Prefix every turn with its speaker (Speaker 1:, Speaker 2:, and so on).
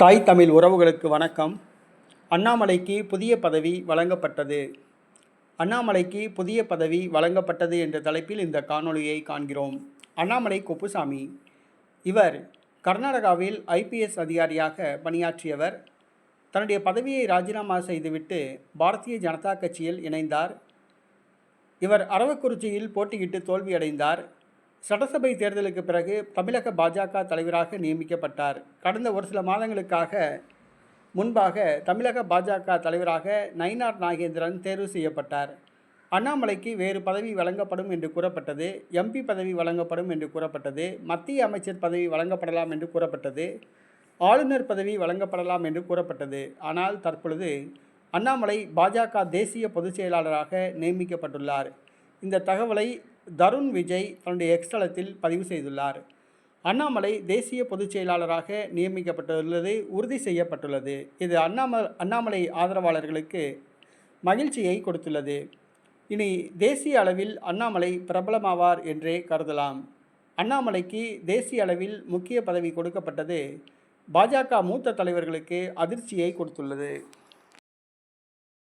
Speaker 1: தாய் தமிழ் உறவுகளுக்கு வணக்கம். அண்ணாமலைக்கு புதிய பதவி வழங்கப்பட்டது. அண்ணாமலைக்கு புதிய பதவி வழங்கப்பட்டது என்ற தலைப்பில் இந்த காணொளியை காண்கிறோம். அண்ணாமலை குப்புசாமி இவர் கர்நாடகாவில் IPS அதிகாரியாக பணியாற்றியவர். தன்னுடைய பதவியை ராஜினாமா செய்துவிட்டு பாரதிய ஜனதா கட்சியில் இணைந்தார். இவர் அரவக்குறிச்சியில் போட்டியிட்டு தோல்வியடைந்தார். சட்டசபை தேர்தலுக்கு பிறகு தமிழக பாஜக தலைவராக நியமிக்கப்பட்டார். கடந்த ஒரு சில மாதங்களுக்காக முன்பாக தமிழக பாஜக தலைவராக நயினார் நாகேந்திரன் தேர்வு செய்யப்பட்டார். அண்ணாமலைக்கு வேறு பதவி வழங்கப்படும் என்று கூறப்பட்டது. MP பதவி வழங்கப்படும் என்று கூறப்பட்டது. மத்திய அமைச்சர் பதவி வழங்கப்படலாம் என்று கூறப்பட்டது. ஆளுநர் பதவி வழங்கப்படலாம் என்று கூறப்பட்டது. ஆனால் தற்பொழுது அண்ணாமலை பாஜக தேசிய பொதுச் செயலாளராக நியமிக்கப்பட்டுள்ளார். இந்த தகவலை தருண் விஜய் தன்னுடைய X தளத்தில் பதிவு செய்துள்ளார். அண்ணாமலை தேசிய பொதுச் செயலாளராக நியமிக்கப்பட்டுள்ளது உறுதி செய்யப்பட்டுள்ளது. இது அண்ணாமலை ஆதரவாளர்களுக்கு மகிழ்ச்சியை கொடுத்துள்ளது. இனி தேசிய அளவில் அண்ணாமலை பிரபலமாவார் என்றே கருதலாம். அண்ணாமலைக்கு தேசிய அளவில் முக்கிய பதவி கொடுக்கப்பட்டது பாஜக மூத்த தலைவர்களுக்கு அதிர்ச்சியை கொடுத்துள்ளது.